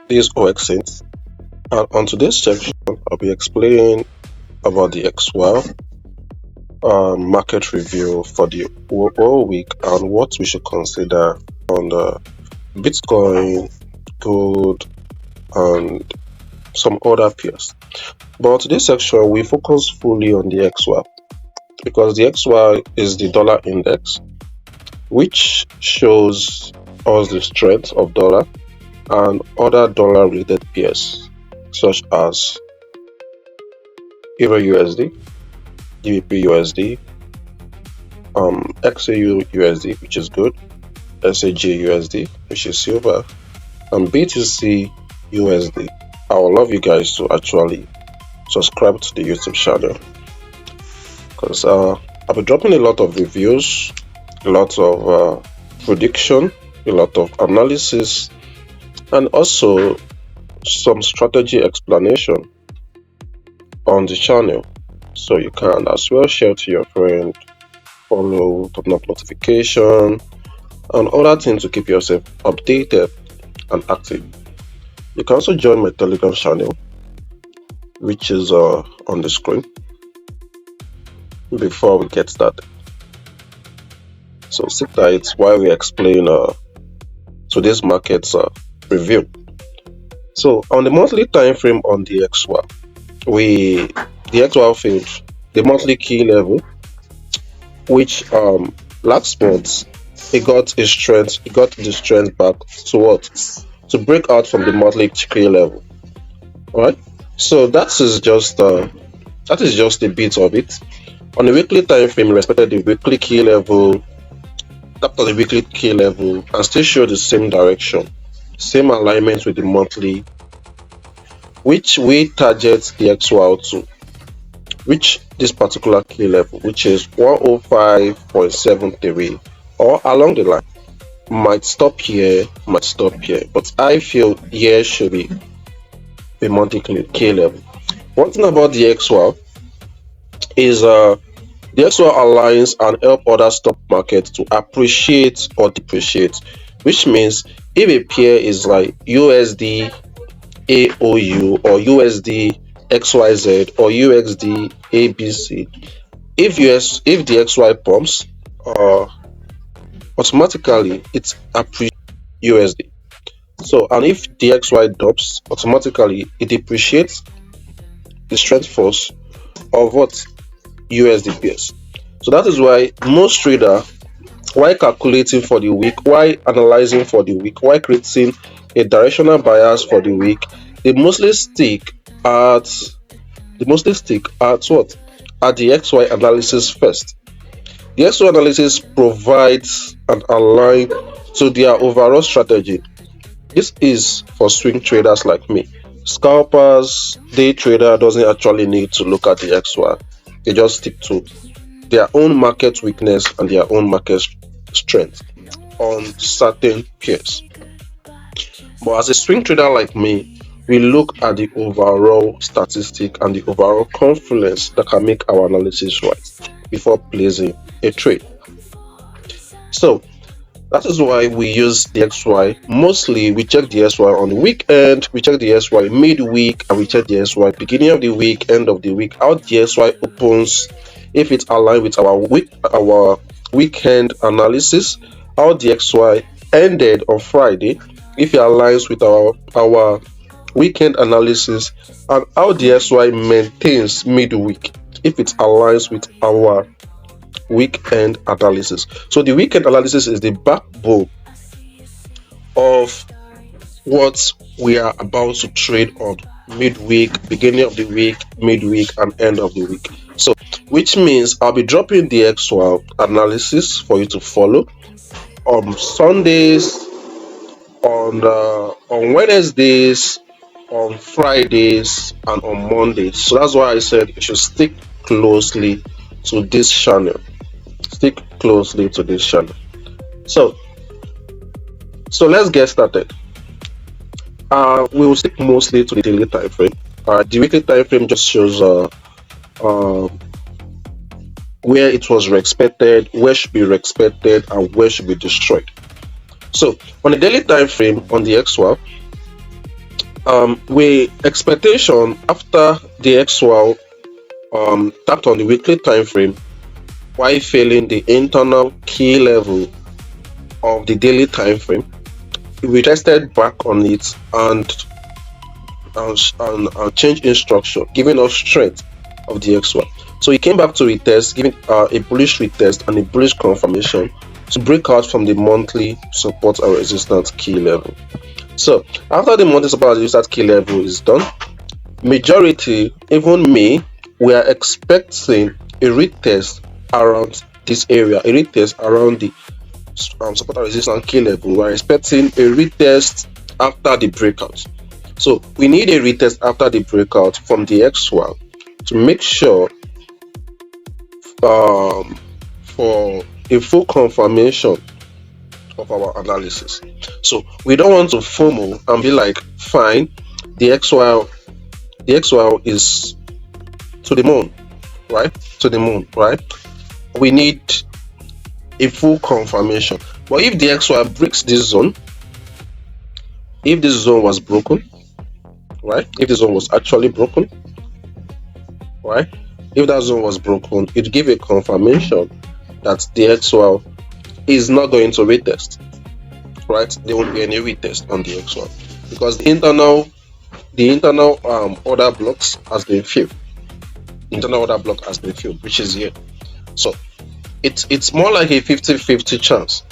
This is OXint, and on today's section, I'll be explaining about the Xauusd market review for the whole week and what we should consider on the Bitcoin, gold, and some other pairs. But today's section, we focus fully on the Xauusd because the Xauusd is the dollar index, which shows us the strength of dollar and other dollar related pairs such as Euro USD, GBP USD, XAU USD, which is good, SAG USD, which is silver, and BTC USD. I would love you guys to actually subscribe to the YouTube channel because I'll be dropping a lot of reviews, a lot of prediction, a lot of analysis, and also some strategy explanation on the channel, so you can as well share to your friend, follow, turn up notification, and other things to keep yourself updated and active. You can also join my Telegram channel, which is on the screen before we get started. So sit tight while we explain today's market's review. So on the monthly time frame on the Xauusd, the Xauusd failed the monthly key level, which last month it got the strength back to what? To break out from the monthly key level. Alright? So that is just a bit of it. On the weekly time frame, we respected the weekly key level, tapped on the weekly key level, and still showed the same direction, same alignment with the monthly, which we target the Xauusd to reach this particular key level, which is 105.73, or along the line. Might stop here, but I feel here should be the monthly key level. One thing about the Xauusd is the Xauusd aligns and help other stock markets to appreciate or depreciate, which means if a pair is like USD AOU or USD XYZ or USD ABC, if the XY pumps, automatically it appreciates USD. So, and if the XY drops, automatically it depreciates the strength force of what USD pairs. So that is why most trader, while calculating for the week, while analyzing for the week, while creating a directional bias for the week, they mostly stick at what? At the XY analysis first. The XY analysis provides an align to their overall strategy. This is for swing traders like me. Scalpers, day trader doesn't actually need to look at the XY. They just stick to their own market weakness and their own market strength on certain pairs. But as a swing trader like me, we look at the overall statistic and the overall confluence that can make our analysis right before placing a trade. So that is why we use the XY. Mostly we check the XY on the weekend, we check the XY midweek, and we check the XY beginning of the week, end of the week, how the XY opens, if it's aligned with our weekend analysis, how the XY ended on Friday, if it aligns with our weekend analysis, and how the XY maintains midweek, if it aligns with our weekend analysis. So the weekend analysis is the backbone of what we are about to trade on midweek, beginning of the week, midweek, and end of the week. So which means I'll be dropping the Xauusd analysis for you to follow on Sundays, on Wednesdays, on Fridays, and on Mondays. So that's why I said you should stick closely to this channel. Stick closely to this channel. So let's get started. We will stick mostly to the daily time frame. The weekly time frame just shows where it was respected, where should be respected, and where should be destroyed. So on the daily time frame on the Xauusd, We expectation after the XY tapped on the weekly time frame while failing the internal key level of the daily time frame. We tested back on it and change instruction, giving us strength of the XY. So he came back to retest, giving a bullish retest and a bullish confirmation to break out from the monthly support and resistance key level. So after the monthly support and resistance key level is done, majority, even me, we are expecting a retest around this area, a retest around the support and resistance key level. We are expecting a retest after the breakout. So we need a retest after the breakout from the XY to make sure for a full confirmation of our analysis. So we don't want to FOMO and be like, fine, the XY is to the moon, right? To the moon, right? We need a full confirmation. But if the XY breaks this zone, if this zone was broken, right? If the zone was actually broken, right? If that zone was broken, it give a confirmation that the XY is not going to retest, right? There won't be any retest on the XY because the internal order blocks has been filled. The internal order block has been filled, which is here. So it's more like a 50-50 chance.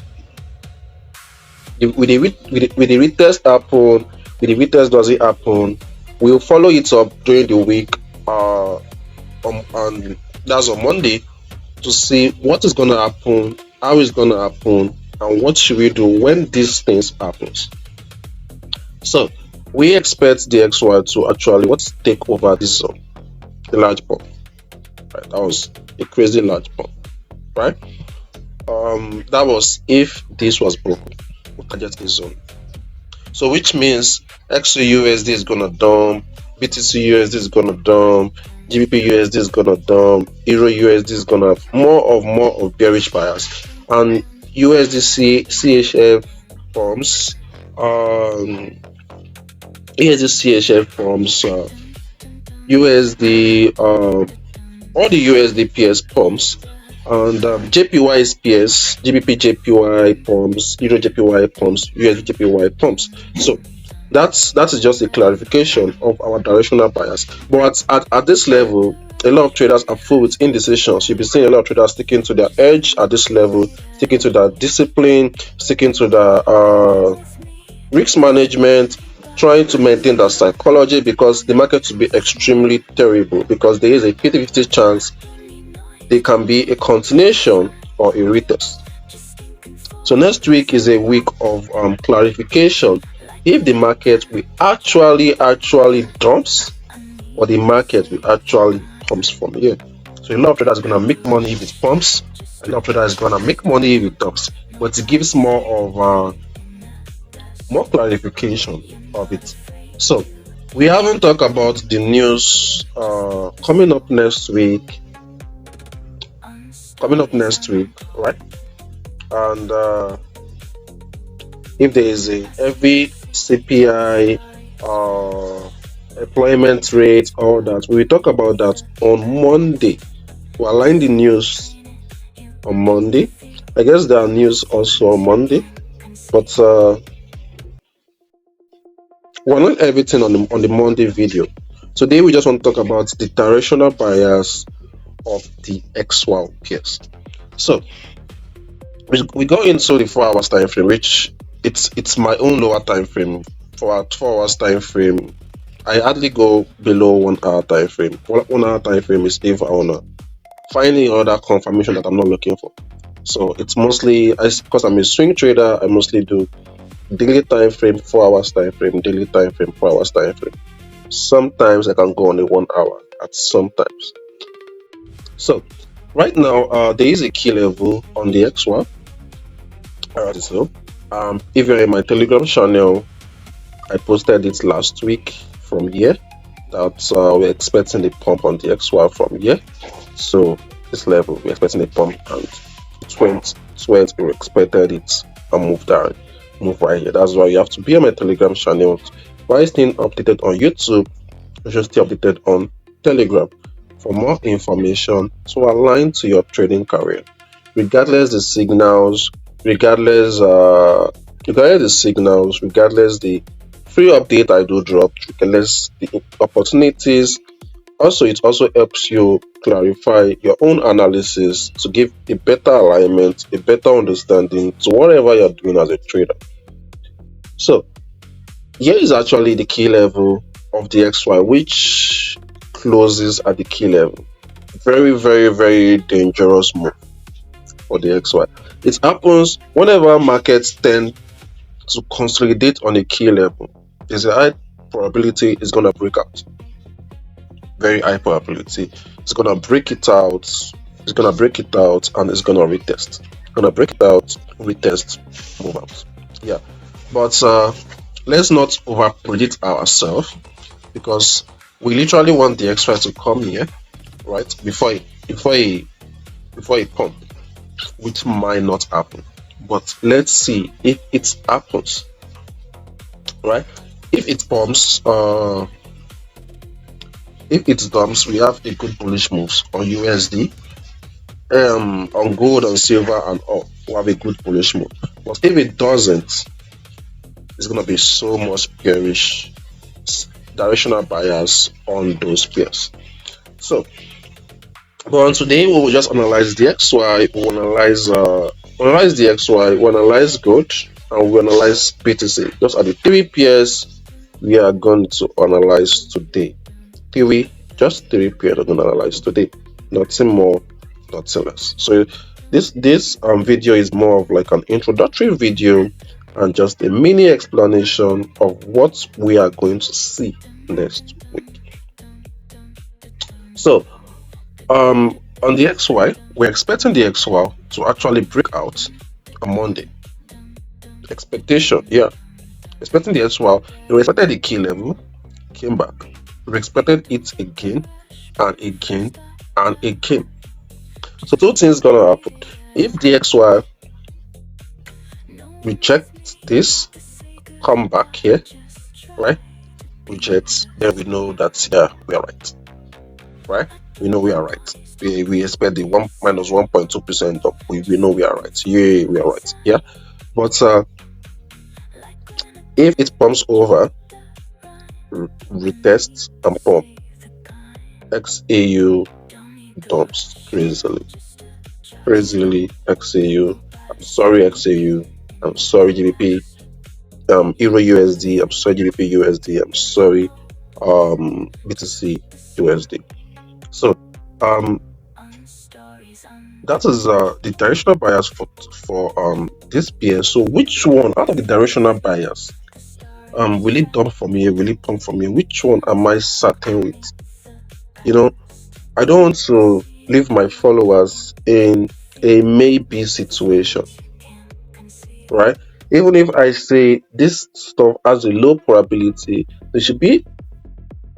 With the retest happen, with the retest does it happen, we'll follow it up during the week, and that's on Monday, to see what is going to happen, how it's going to happen, and what should we do when these things happens. So we expect the XY to actually take over this zone, the large pump. Right, that was a crazy large pump, right? That was if this was broken, we'll target this zone. So which means XUSD is gonna dump, BTC USD is gonna dump, GBP USD is gonna dump, Euro USD is gonna have more of bearish bias, and USD CHF forms, USD CHF forms, USD, all the USD PS pumps, and JPY PS, GBP JPY pumps, Euro JPY pumps, USD JPY pumps. So that is just a clarification of our directional bias. But at this level, a lot of traders are full with indecisions. You'll be seeing a lot of traders sticking to their edge at this level, sticking to their discipline, sticking to the risk management, trying to maintain that psychology, because the market will be extremely terrible, because there is a 50-50 chance there can be a continuation or a retest. So next week is a week of clarification if the market will actually dumps, or the market will actually pumps from here. So a lot of traders are going to make money if it pumps, a lot of traders are going to make money if it dumps, but it gives more of more clarification of it. So we haven't talked about the news coming up next week, right? And if there is a heavy CPI, employment rate, all that, we will talk about that on Monday. We'll align the news on Monday. I guess there are news also on Monday, but we're not everything on the Monday video. Today we just want to talk about the directional bias of the XY pairs. So we go into the 4 hours time frame, which it's my own lower time frame. For our 4 hours time frame, I hardly go below 1 hour time frame. 1 hour time frame is if I wanna find any other confirmation that I'm not looking for. So it's mostly, because I'm a swing trader, I mostly do daily time frame, 4 hours time frame, daily time frame, 4 hours time frame. Sometimes I can go on a 1 hour at sometimes. So right now, there is a key level on the XY. Alright, so if you're in my Telegram channel, I posted it last week from here that we're expecting a pump on the XY from here. So this level, we're expecting a pump, and it went, we expected it and move right here. That's why you have to be on my Telegram channel While staying updated on YouTube, you should stay updated on Telegram for more information to align to your trading career. Regardless the signals, regardless regardless the signals, regardless the free update I do drop, regardless the opportunities. Also, it also helps you clarify your own analysis to give a better alignment, a better understanding to whatever you're doing as a trader. So here is actually the key level of the XY, which closes at the key level. Very, very, very dangerous move for the XY. It happens whenever markets tend to consolidate on a key level. There's a high probability it's going to break out. Very high probability. It's going to break it out. It's going to break it out and it's going to retest. Going to break it out, retest, move out. Yeah. But let's not over predict ourselves, because we literally want the XY to come here, right? Before it pump, which might not happen. But let's see if it happens, right? If it pumps, if it dumps, we have a good bullish moves on USD, on gold and silver and all. We have a good bullish move. But if it doesn't, it's gonna be so much bearish directional bias on those pairs. So, but today we will just analyze the XY. We will analyze the XY. We will analyze gold and we will analyze BTC. Those are the three pairs we are going to analyze today. Just three pairs we're going to analyze today. Nothing more, nothing less. So this video is more of like an introductory video and just a mini explanation of what we are going to see next week. So on the XY, we're expecting the XY to actually break out on Monday. Expectation, yeah. Expecting the XY, we expected the key level, came back. We expected it again and again and again. So two things gonna happen. If the XY reject this, come back here, right? Rejects, then we know that yeah, we are right. Right? We know we are right. We expect the minus 1.2% up. We know we are right. Yeah, we are right. Yeah. But if it pumps over, retest and pump, XAU dumps crazily. XAU. I'm sorry, XAU. I'm sorry, GBP. Euro USD. I'm sorry, GBP USD. I'm sorry, BTC USD. So that is the directional bias for this pair. So which one out of the directional bias will it dump for me? Will it pump for me? Which one am I certain with? You know, I don't want to leave my followers in a maybe situation, right? Even if I say this stuff has a low probability, there should be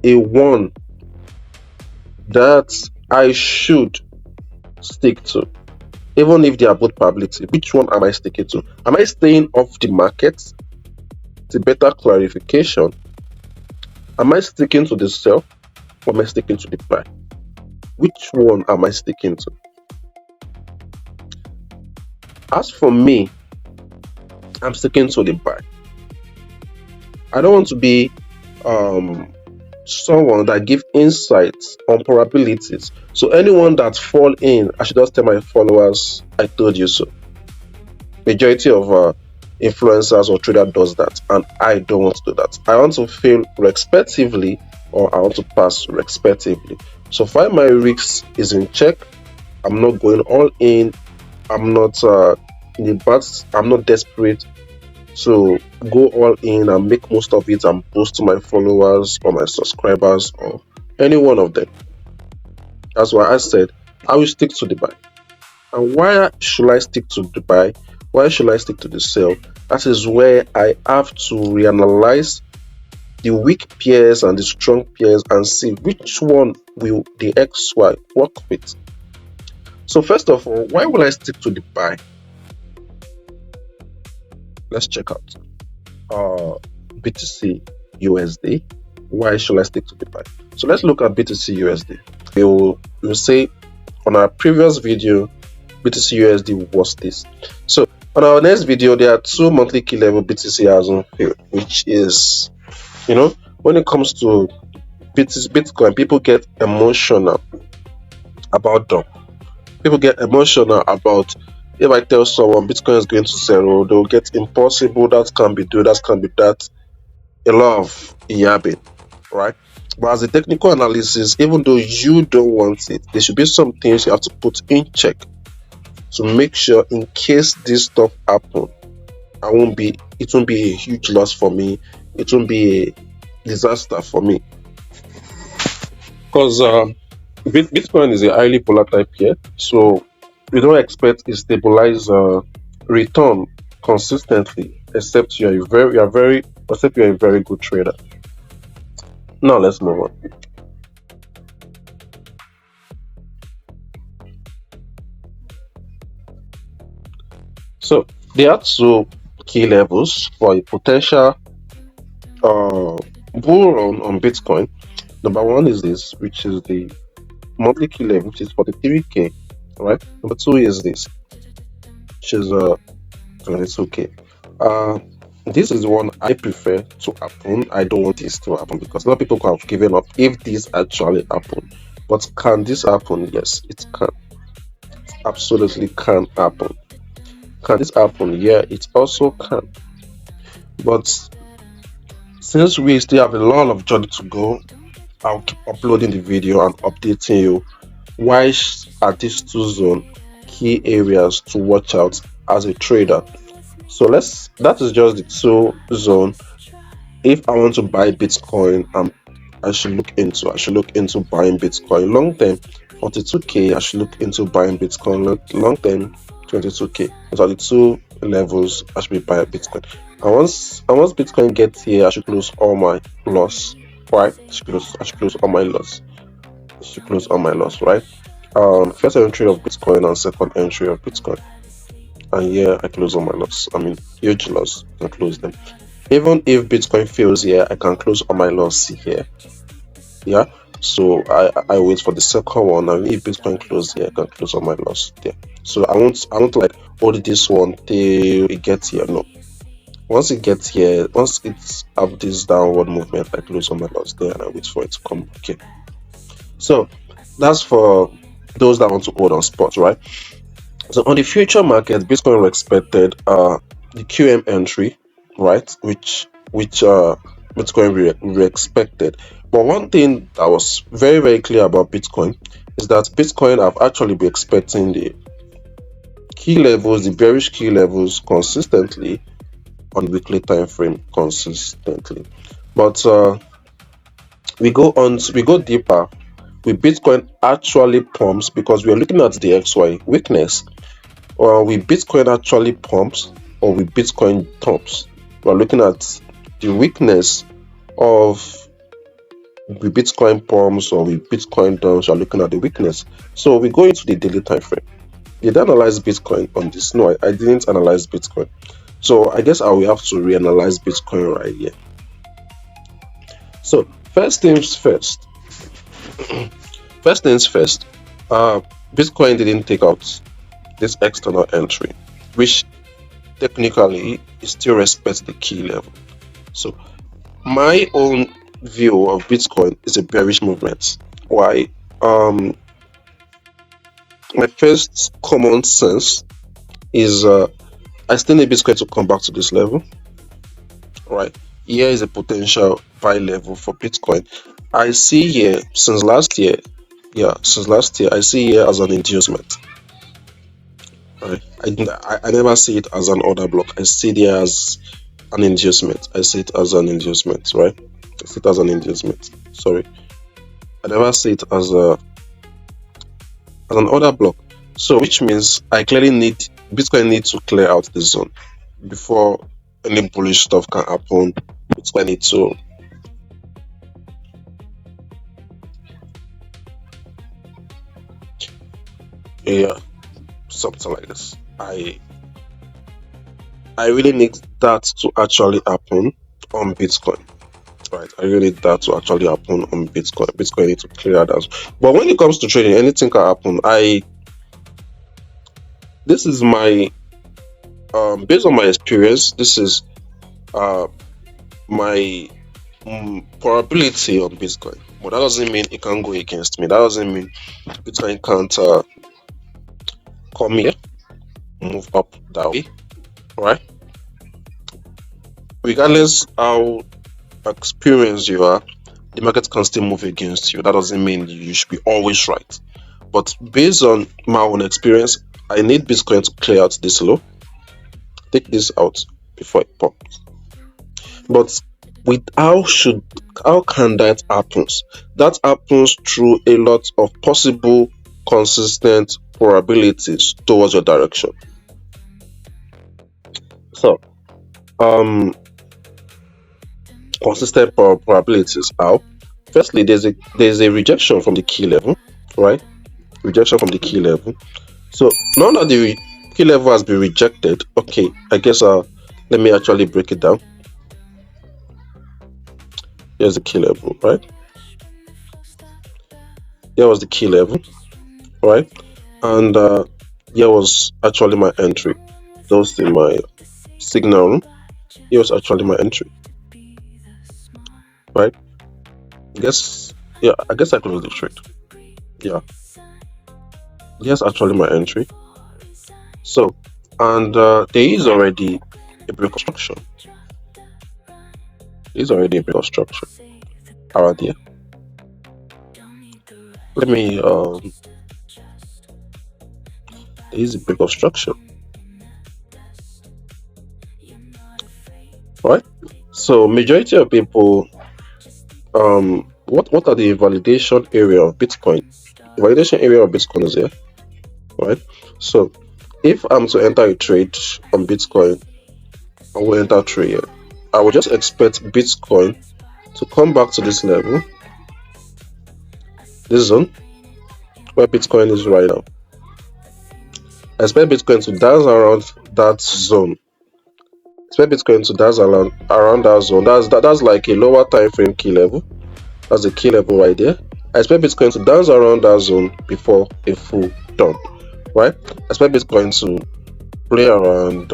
a one that I should stick to, even if they are both probability. Which one am I sticking to? Am I staying off the market? It's a better clarification. Am I sticking to the sell or am I sticking to the buy? Which one am I sticking to? As for me, I'm sticking to the buy. I don't want to be someone that give insights on probabilities. So anyone that fall in, I should just tell my followers, I told you so. Majority of influencers or trader does that, and I don't want to do that. I want to fail respectively, or I want to pass respectively. So far my risks is in check. I'm not going all in. I'm not I'm not desperate to go all in and make most of it and post to my followers or my subscribers or any one of them. That's why I said I will stick to the buy. And why should I stick to the buy? Why should I stick to the sell? That is where I have to reanalyze the weak pairs and the strong pairs and see which one will the XY work with. So first of all, why will I stick to the buy? Let's check out BTC USD? Why should I stick to DeFi? So let's look at BTC USD. We'll say on our previous video, BTC USD was this. So on our next video, there are two monthly key level BTC hasn't failed, which is, when it comes to Bitcoin, people get emotional about them. People get emotional about, if I tell someone Bitcoin is going to zero, they'll get impossible, that can't be do, that can't be that. A lot of yabbing, right? But as a technical analysis, even though you don't want it, there should be some things you have to put in check to make sure in case this stuff happen, it won't be a huge loss for me, it won't be a disaster for me. Because Bitcoin is a highly volatile pair, so we don't expect a stabilized return consistently, except you're a very good trader. Now let's move on. So there are two key levels for a potential bull run on Bitcoin. Number one is this, which is the monthly key level, which is 43k, right? Number two is this, which is 22k. This is the one I prefer to happen. I don't want this to happen because a lot of people have given up if this actually happen. But can this happen? Yes, it can. It absolutely can happen. Can this happen? Yeah, it also can. But since we still have a lot of journey to go, I'll keep uploading the video and updating you. Why are these two zone key areas to watch out as a trader? So that is just the two zone. If I want to buy Bitcoin, I should look into buying Bitcoin long term. 42k, I should look into buying Bitcoin long term. 22k. Those are the two levels I should be buying Bitcoin. And once Bitcoin gets here, I should close all my loss. Right? I should close all my loss. Right? First entry of Bitcoin and second entry of Bitcoin. And yeah, I close all my loss. I mean, huge loss. I can close them. Even if Bitcoin fails here, I can close all my loss here. Yeah. So I wait for the second one, and if Bitcoin closes here, I can close all my loss there. So I won't like hold this one till it gets here. No. Once it gets here, once it's have this downward movement, I close all my loss there and I wait for it to come. Okay. So that's for those that want to hold on spot, right? So on the future market, Bitcoin expected the QM entry, right? Which Bitcoin we expected. But one thing that was very, very clear about Bitcoin is that Bitcoin have actually been expecting the key levels, the bearish key levels consistently on the weekly time frame consistently. But we go deeper with Bitcoin actually pumps because we are looking at the XY weakness. With Bitcoin actually pumps or with Bitcoin dumps. We're looking at the weakness of with Bitcoin pumps or with Bitcoin dumps. We're looking at the weakness. So we go into the daily time frame. Did I analyze Bitcoin on this? No, I didn't analyze Bitcoin. So I guess I will have to reanalyze Bitcoin right here. So first things first. Bitcoin didn't take out this external entry, which technically it still respects the key level. So my own view of Bitcoin is a bearish movement. Why? My first common sense is I still need Bitcoin to come back to this level. Right. Here is a potential buy level for Bitcoin. I see here since last year, I see here as an inducement. Right. I never see it as an order block. I see it as an inducement. Right? I see it as an inducement. Sorry. I never see it as an order block. So which means I clearly need Bitcoin needs to clear out the zone before any bullish stuff can happen. Bitcoin needs to something like this. I really need that to actually happen on Bitcoin. right? I really need that to actually happen on Bitcoin. Bitcoin need to clear that out. But when it comes to trading, anything can happen. This is my based on my experience, this is my probability on Bitcoin. But that doesn't mean it can go against me. That doesn't mean Bitcoin can't come here, move up that way, right? Regardless how experienced you are, the market can still move against you. That doesn't mean you should be always right. But based on my own experience, I need Bitcoin to clear out this low, take this out before it pops. But with how can that happen? That happens through a lot of possible consistent probabilities towards your direction. So consistent probabilities how? Firstly, there's a rejection from the key level, right? Rejection from the key level. So now that the key level has been rejected, okay, I guess let me actually break it down. Here's the key level, right? Here was the key level, right? And here was actually my entry. Those in my signal room. Here was actually my entry, right? I guess I closed the trade. Yeah, here's actually my entry. So, and there is already a break of structure. There is already a break of structure around here. Let me there is a break of structure, right? So majority of people, what are the validation area of Bitcoin? The validation area of Bitcoin is here, right? So if I'm to enter a trade on Bitcoin, I will enter trade here. I will just expect Bitcoin to come back to this level, this zone where Bitcoin is right now. I expect Bitcoin to dance around that zone. Expect Bitcoin to dance around that zone. That's like a lower time frame key level. That's the key level right there. I expect Bitcoin to dance around that zone before a full dump, right? I expect Bitcoin to play around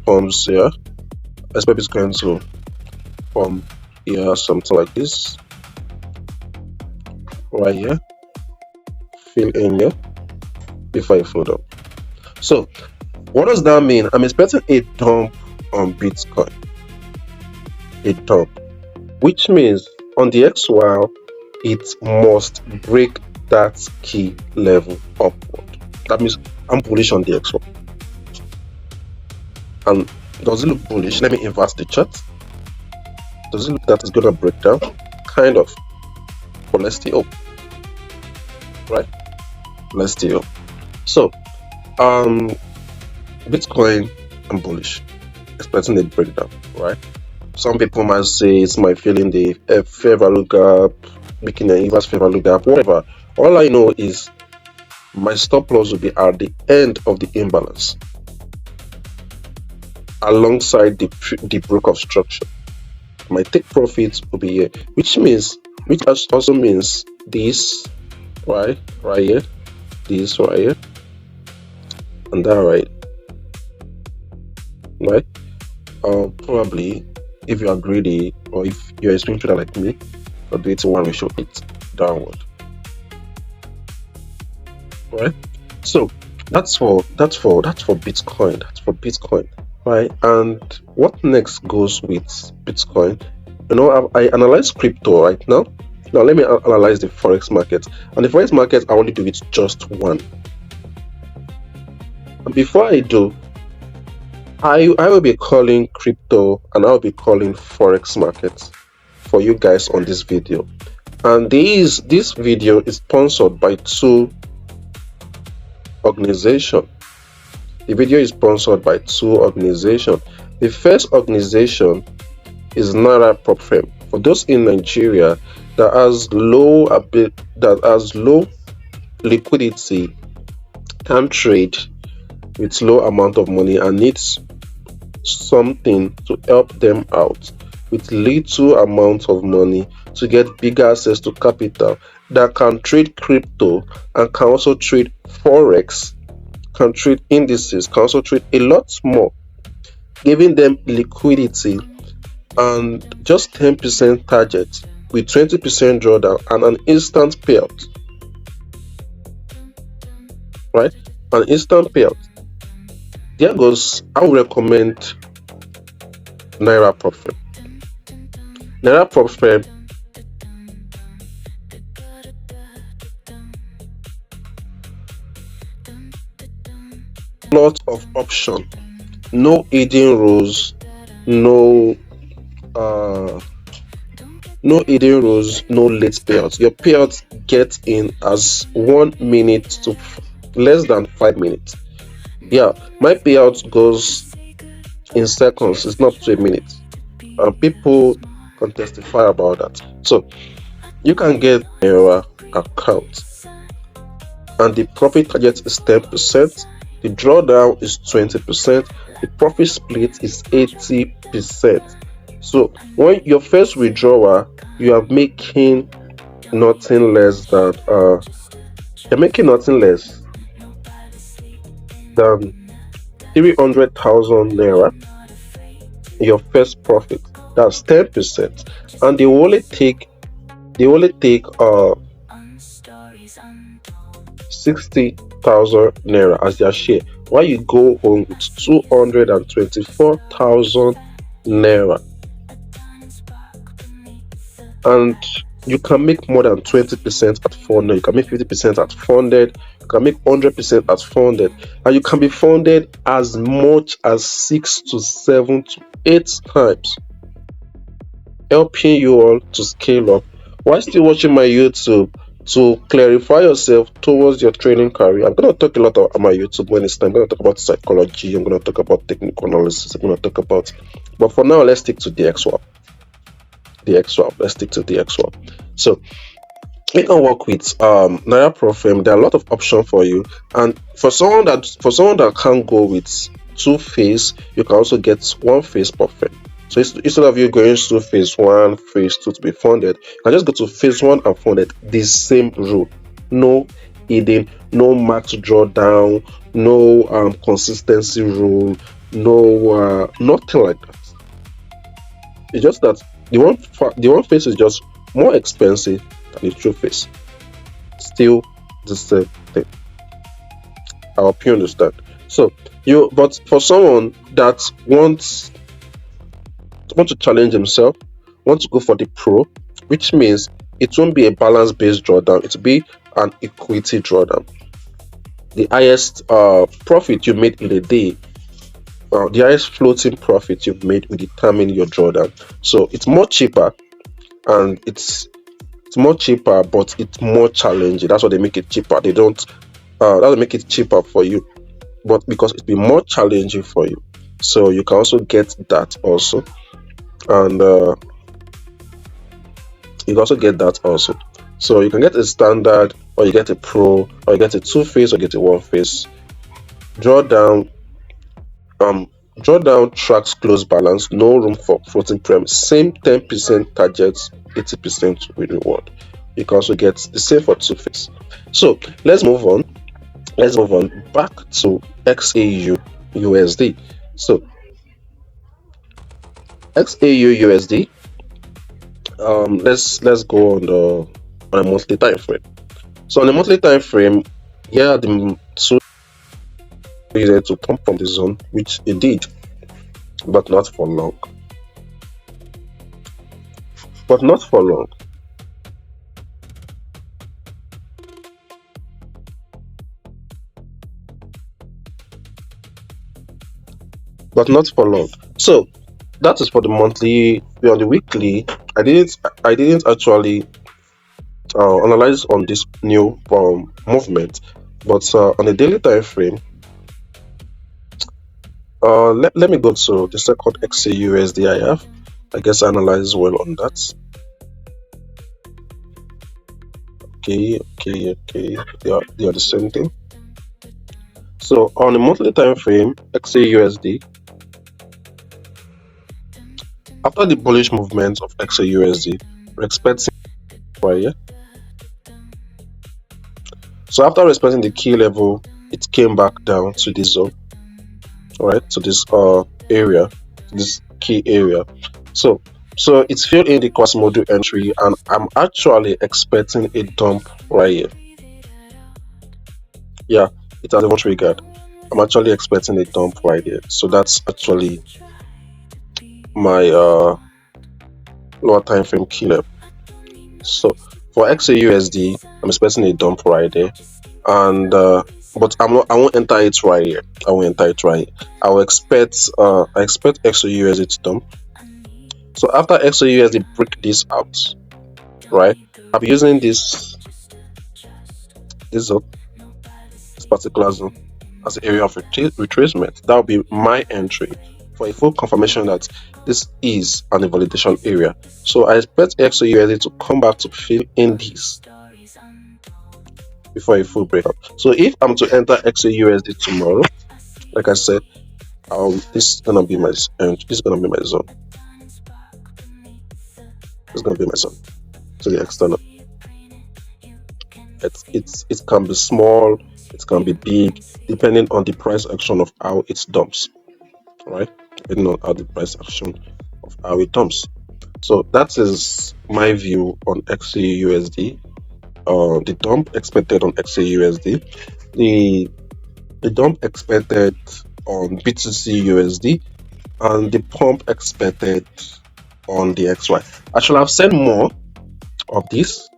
pumps here. I expect Bitcoin to pump here, something like this, right here, fill in here before a full dump. So what does that mean? I'm expecting a dump on Bitcoin, a dump, which means on the XY it must break that key level upward. That means I'm bullish on the XY. And does it look bullish? Let me invert the chart. Does it look that it's gonna break down? Kind of. But let's stay up. Right? Let's stay up. So Bitcoin, I'm bullish. Expecting a breakdown, right? Some people might say it's my feeling the fair value gap, making an inverse fair value gap, whatever. All I know is my stop loss will be at the end of the imbalance, alongside the break of structure. My take profits will be here, which also means this right here, this right here, and that right. Probably if you are greedy or if you're a swing trader like me, you'll do it to 1:8 downward, right? So that's for Bitcoin. That's for Bitcoin, right? And what next goes with Bitcoin? I analyze crypto right now. Now let me analyze the forex market. And the forex market, I only do it just one. And before I do, I will be calling crypto and I'll be calling forex markets for you guys on this video. And this video is sponsored by two organizations. The video is sponsored by two organizations. The first organization is Naira Prop Firm. For those in Nigeria that has low liquidity, can trade with low amount of money and needs something to help them out, with little amount of money to get bigger access to capital that can trade crypto and can also trade forex, can trade indices, can also trade a lot more, giving them liquidity and just 10% target with 20% drawdown and an instant payout, right? An instant payout. There goes, I would recommend Naira Prop Firm. Naira Prop Firm, lot of option, no hidden rules, no uh no late payouts. Your payouts get in as 1 minute to less than 5 minutes. Yeah, my payout goes in seconds, it's not to a minute. And people can testify about that. So you can get Naira account and the profit target is 10%, the drawdown is 20%, the profit split is 80%. So when your first withdrawal, you are making nothing less than you're making nothing less than 300,000 naira, your first profit. That's 10%. And they only take 60,000 naira as their share. While you go home with 224,000 naira. And you can make more than 20% at 400, you can make 50% at 400, you can make 100% at 400, and you can be funded as much as 6 to 7 to 8 times, helping you all to scale up while still watching my YouTube to clarify yourself towards your training career. I'm going to talk a lot about my YouTube when it's time. I'm going to talk about psychology, I'm going to talk about technical analysis, I'm going to talk about, but for now, let's stick to the Xauusd. Let's stick to the Xauusd. So you can work with Naira Pro Firm. There are a lot of options for you, and for someone that can't go with two-phase, you can also get one-phase Pro Firm. So instead of you going through phase one, phase two to be funded, you can just go to phase one and funded. The same rule, no hidden, no max drawdown, no consistency rule, no nothing like that. It's just that the one phase is just more expensive than the two phase. Still the same thing. I hope you understand. So but for someone that wants to challenge himself, want to go for the pro, which means it won't be a balance based drawdown, it will be an equity drawdown. The highest profit you made in a day, the highest floating profit you've made will determine your drawdown. So it's more cheaper, and it's more cheaper, but it's more challenging. That's why they make it cheaper. They don't that will make it cheaper for you, but because it'll be more challenging for you. So you can also get that also, and you can also get that also. So you can get a standard, or you get a pro, or you get a two phase, or get a one phase. Drawdown, um, drawdown tracks close balance, no room for floating prem. Same 10% targets, 80% with reward. You can also get the same for two phase. So let's move on. Let's move on back to XAU USD. So XAU USD. Let's go on a monthly time frame. So on a monthly time frame, here are the two reasons to come from the zone, which it did, but not for long. But not for long. But not for long. So that is for the monthly. On the weekly, I didn't actually analyze on this new movement, but on a daily time frame, let me go to the second XAUSD I have. I guess I analyze well on that. Okay. They are the same thing. So on a monthly time frame, XAUSD, After the bullish movement of XAUSD, we're expecting right here. So after respecting the key level, it came back down to this zone, right? To this area, this key area. So it's filled in the Quasimodo entry, and I'm actually expecting a dump right here. Yeah, it has even triggered. I'm actually expecting a dump right here. So that's actually my lower time frame key level. So for XAUSD, I'm expecting a dump right there, and but I won't enter it right here. I won't enter it right here. I expect XAUSD to dump. So after XAUSD break this out, right? I'm using this zone, this particular zone, as the area of retracement. That will be my entry for a full confirmation that this is an invalidation area. So I expect XAUSD to come back to fill in this before a full breakout. So if I'm to enter XAUSD tomorrow, like I said, this is gonna be my zone. This is gonna be my zone. This is gonna be my zone. To the external. It can be small, it can be big, depending on the price action of how it dumps, right? Depending on how the price action of how it dumps. So that is my view on XAUSD. The dump expected on XAUSD, the dump expected on BTC USD, and the pump expected on the XY. I should have said more of this,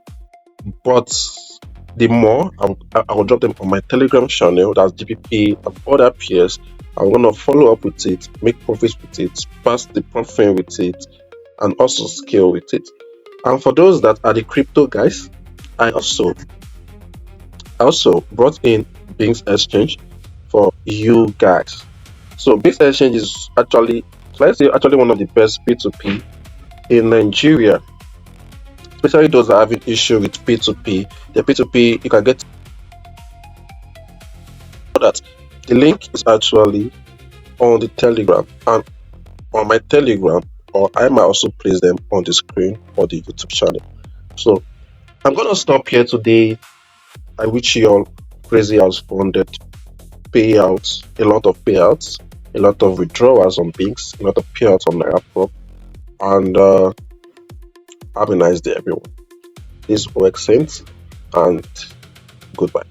but the more I will drop them on my Telegram channel, that's DPP and other peers. I'm gonna follow up with it, make profits with it, pass the profit with it, and also scale with it. And for those that are the crypto guys, I also brought in Bings Exchange for you guys. So Bings Exchange is actually, let's say, actually one of the best P2P in Nigeria, especially those that are having issue with P2P. The P2P, you can get that. The link is actually on the Telegram and on my Telegram, or I might also place them on the screen or the YouTube channel. So I'm gonna stop here today. I wish you all crazy house funded payouts, a lot of payouts, a lot of withdrawals on Binks, a lot of payouts on Naira, and have a nice day, everyone. This is OX Saints, and goodbye.